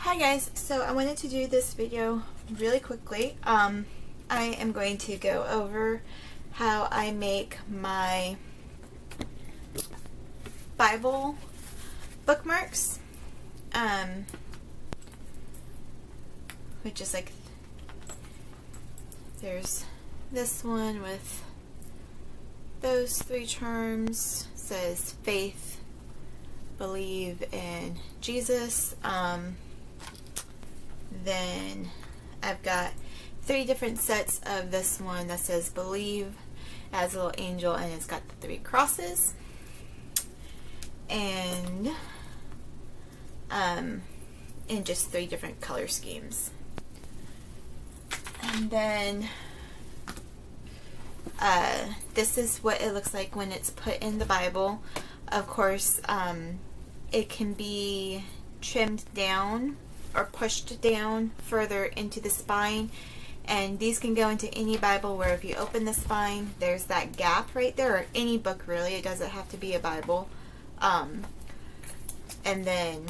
Hi guys, so I wanted to do this video really quickly. I am going to go over how I make my Bible bookmarks, which is like, there's this one with those three terms. It says faith, believe in Jesus. Then I've got three different sets of this one that says believe, as a little angel, and it's got the three crosses, and in just three different color schemes. And then this is what it looks like when it's put in the Bible. Of course, it can be trimmed down or pushed down further into the spine, and these can go into any Bible where if you open the spine there's that gap right there, or any book really, it doesn't have to be a Bible. And then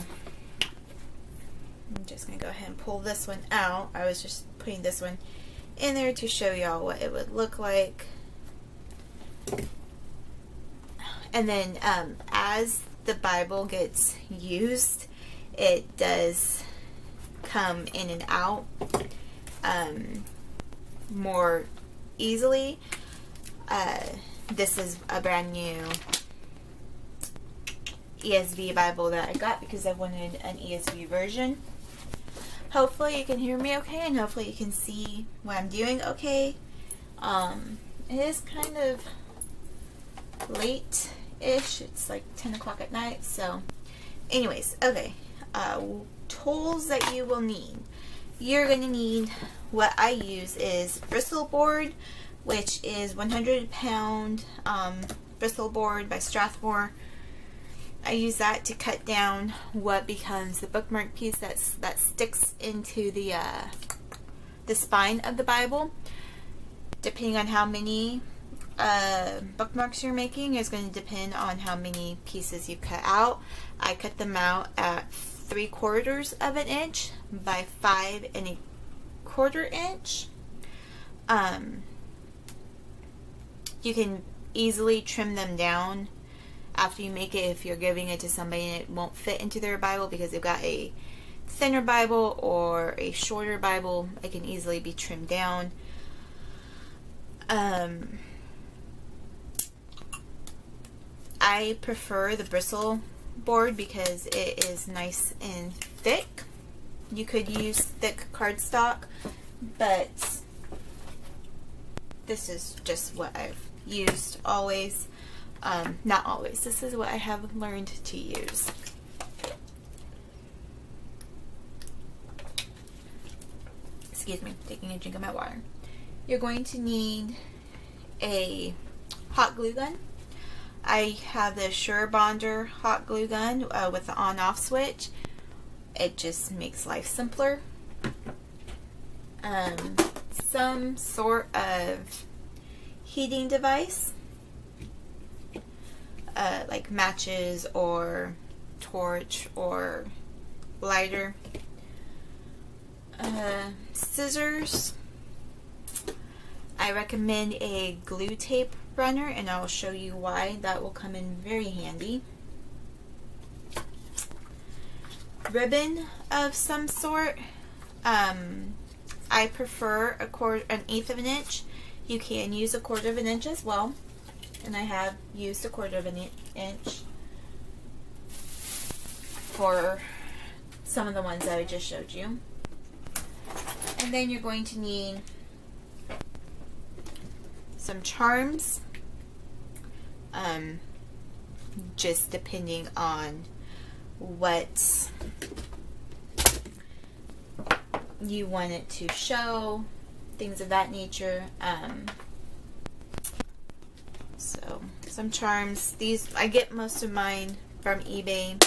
I'm just gonna go ahead and pull this one out. I was just putting this one in there to show y'all what it would look like. And then as the Bible gets used, it does come in and out more easily. This is a brand new ESV Bible that I got because I wanted an ESV version. Hopefully you can hear me okay, and hopefully you can see what I'm doing okay. It is kind of late-ish. It's like 10 o'clock at night. So anyways, okay. Tools that you will need. You're going to need, what I use is Bristol board, which is 100-pound Bristol board by Strathmore. I use that to cut down what becomes the bookmark piece that sticks into the spine of the Bible. Depending on how many bookmarks you're making is going to depend on how many pieces you cut out. I cut them out at 3/4 of an inch by 5 1/4 inch. You can easily trim them down after you make it if you're giving it to somebody and it won't fit into their Bible because they've got a thinner Bible or a shorter Bible. It can easily be trimmed down. I prefer the Bristol board because it is nice and thick. You could use thick cardstock, but this is just what I've used always. Not always. This is what I have learned to use. Excuse me, taking a drink of my water. You're going to need a hot glue gun. I have the Sure Bonder hot glue gun with the on-off switch. It just makes life simpler. Some sort of heating device, like matches or torch or lighter. Scissors. I recommend a glue tape runner, and I will show you why that will come in very handy. Ribbon of some sort. I prefer an 1/8 of an inch. You can use a 1/4 of an inch as well, and I have used a 1/4 of an inch for some of the ones that I just showed you. And then you're going to need some charms, just depending on what you want it to show, things of that nature. So some charms. These, I get most of mine from eBay.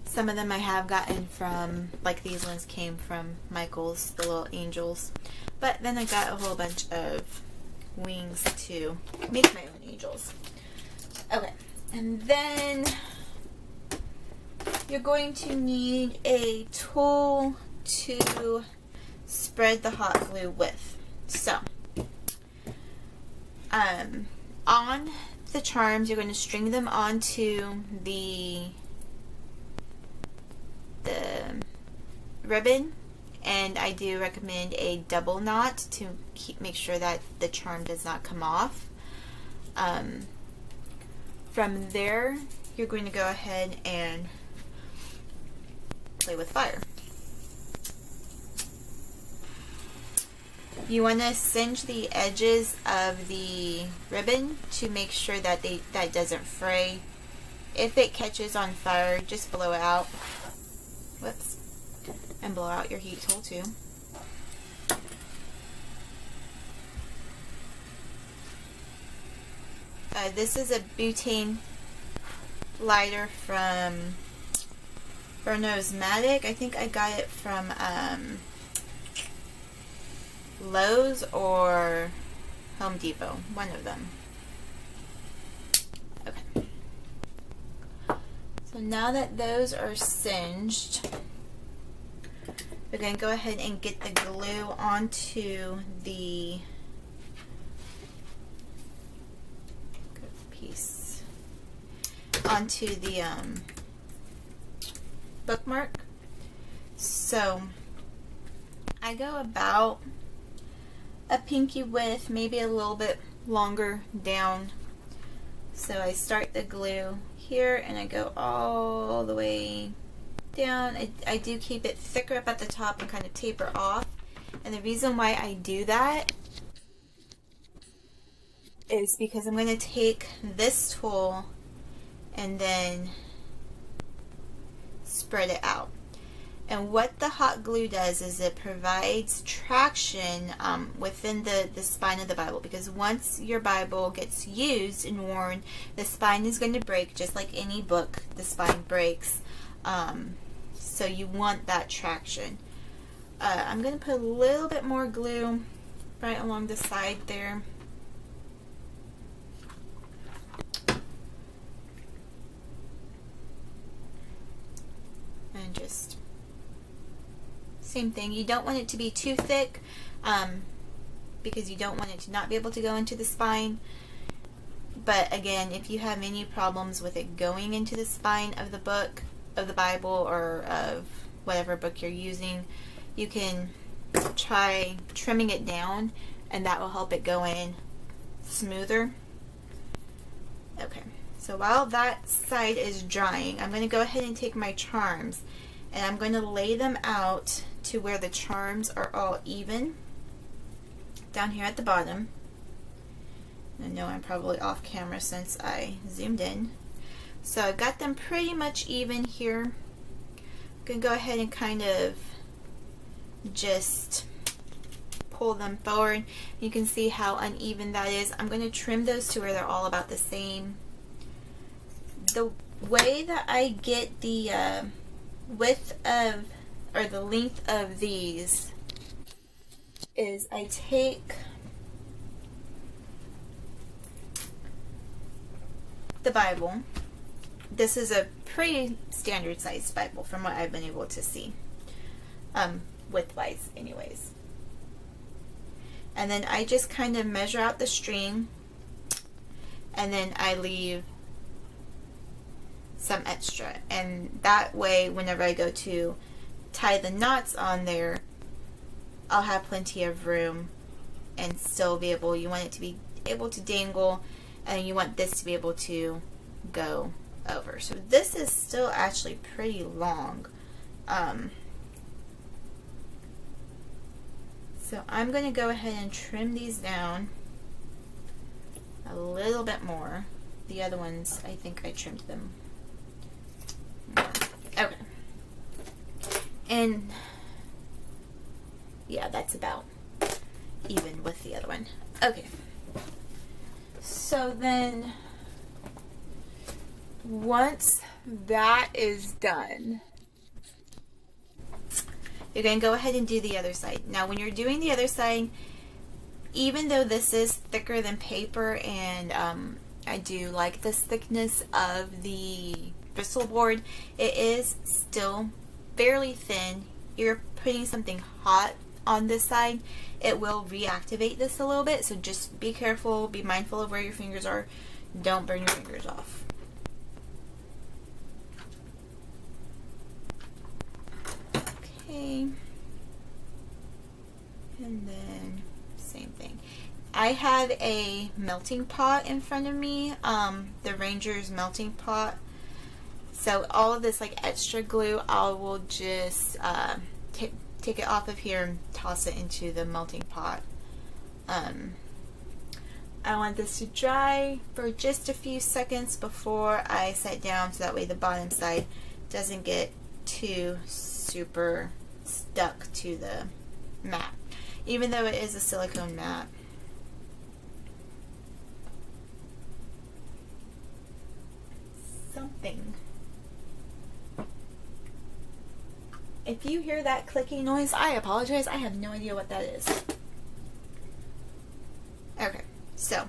Some of them I have gotten from, like these ones came from Michael's, the little angels. But then I got a whole bunch of wings to make my own angels. Okay, and then you're going to need a tool to spread the hot glue with. So, on the charms, you're going to string them onto the ribbon, and I do recommend a double knot to make sure that the charm does not come off. From there, you're going to go ahead and play with fire. You want to singe the edges of the ribbon to make sure that that doesn't fray. If it catches on fire, just blow it out. Whoops. And blow out your heat tool too. This is a butane lighter from Bernosmatic. I think I got it from Lowe's or Home Depot, one of them. Okay. So now that those are singed, we're going to go ahead and get the glue onto the bookmark. So I go about a pinky width, maybe a little bit longer down. So I start the glue here and I go all the way down. I do keep it thicker up at the top and kind of taper off. And the reason why I do that is because I'm going to take this tool and then spread it out. And what the hot glue does is it provides traction within the spine of the Bible, because once your Bible gets used and worn, the spine is going to break. Just like any book, the spine breaks. So you want that traction. I'm going to put a little bit more glue right along the side there. And just same thing. You don't want it to be too thick because you don't want it to not be able to go into the spine. But again, if you have any problems with it going into the spine of the book, of the Bible, or of whatever book you're using, you can try trimming it down and that will help it go in smoother. Okay, so while that side is drying, I'm going to go ahead and take my charms and I'm going to lay them out to where the charms are all even down here at the bottom. I know I'm probably off camera since I zoomed in. So I've got them pretty much even here. I'm going to go ahead and kind of just pull them forward. You can see how uneven that is. I'm going to trim those to where they're all about the same. The way that I get the width of, or the length of these, is I take the Bible. This is a pretty standard sized Bible from what I've been able to see, width-wise anyways. And then I just kind of measure out the string, and then I leave some extra, and that way whenever I go to tie the knots on there, I'll have plenty of room and still be able, you want it to be able to dangle, and you want this to be able to go over. So this is still actually pretty long. So I'm going to go ahead and trim these down a little bit more. The other ones, I think I trimmed them more. Okay. And yeah, that's about even with the other one. Okay. So then once that is done, you're going to go ahead and do the other side. Now when you're doing the other side, even though this is thicker than paper, and I do like this thickness of the Bristol board, it is still fairly thin. You're putting something hot on this side, it will reactivate this a little bit, so just be careful, be mindful of where your fingers are. Don't burn your fingers off. Okay. And then same thing. I have a melting pot in front of me, the Ranger's melting pot. So all of this like extra glue, I will just take it off of here and toss it into the melting pot. I want this to dry for just a few seconds before I set down, so that way the bottom side doesn't get too super stuck to the mat, even though it is a silicone mat. Something. If you hear that clicking noise, I apologize. I have no idea what that is. Okay, so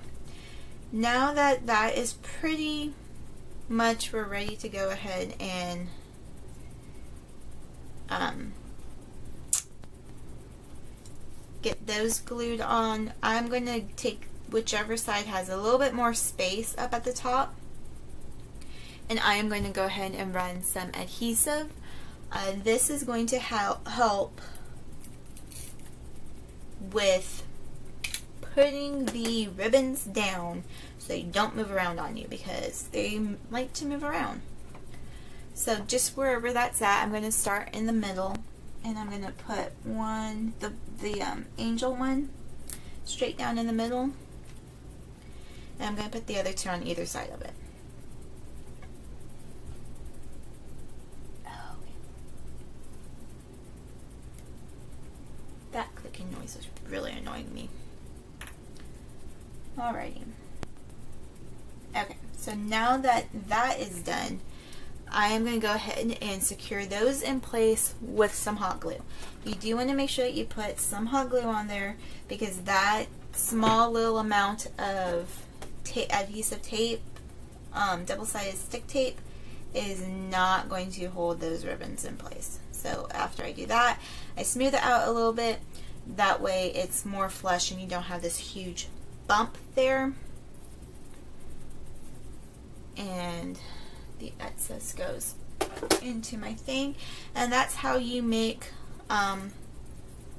now that that is pretty much, we're ready to go ahead and get those glued on. I'm going to take whichever side has a little bit more space up at the top, and I am going to go ahead and run some adhesive. This is going to help with putting the ribbons down so they don't move around on you, because they like to move around. So just wherever that's at, I'm going to start in the middle, and I'm going to put one, the angel one, straight down in the middle, and I'm going to put the other two on either side of it. That clicking noise is really annoying me. Alrighty. Okay, so now that that is done, I am going to go ahead and secure those in place with some hot glue. You do want to make sure that you put some hot glue on there, because that small little amount of adhesive tape, double-sided stick tape, is not going to hold those ribbons in place. So after I do that, I smooth it out a little bit. That way it's more flush and you don't have this huge bump there. And the excess goes into my thing. And that's how you make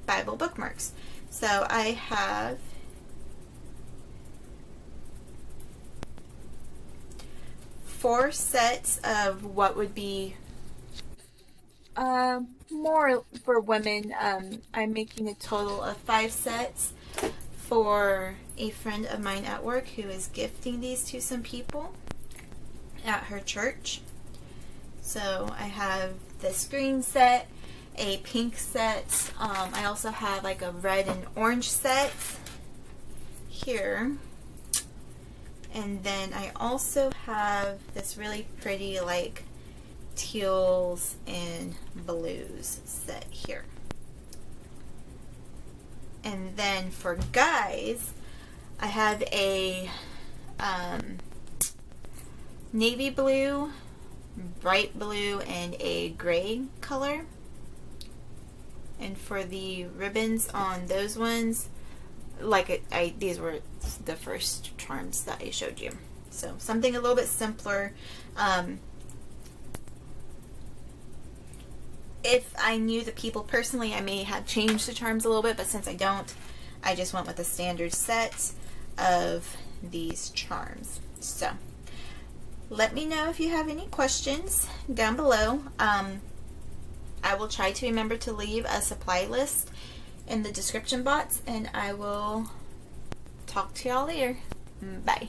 Bible bookmarks. So I have four sets of what would be more for women. I'm making a total of 5 sets for a friend of mine at work who is gifting these to some people at her church. So I have this green set, a pink set, I also have like a red and orange set here, and then I also have this really pretty like teals and blues set here. And then for guys, I have a navy blue, bright blue, and a gray color. And for the ribbons on those ones, like these were the first charms that I showed you. So something a little bit simpler. If I knew the people personally, I may have changed the charms a little bit, but since I don't, I just went with the standard set of these charms. So let me know if you have any questions down below. I will try to remember to leave a supply list in the description box, and I will talk to y'all later. Bye.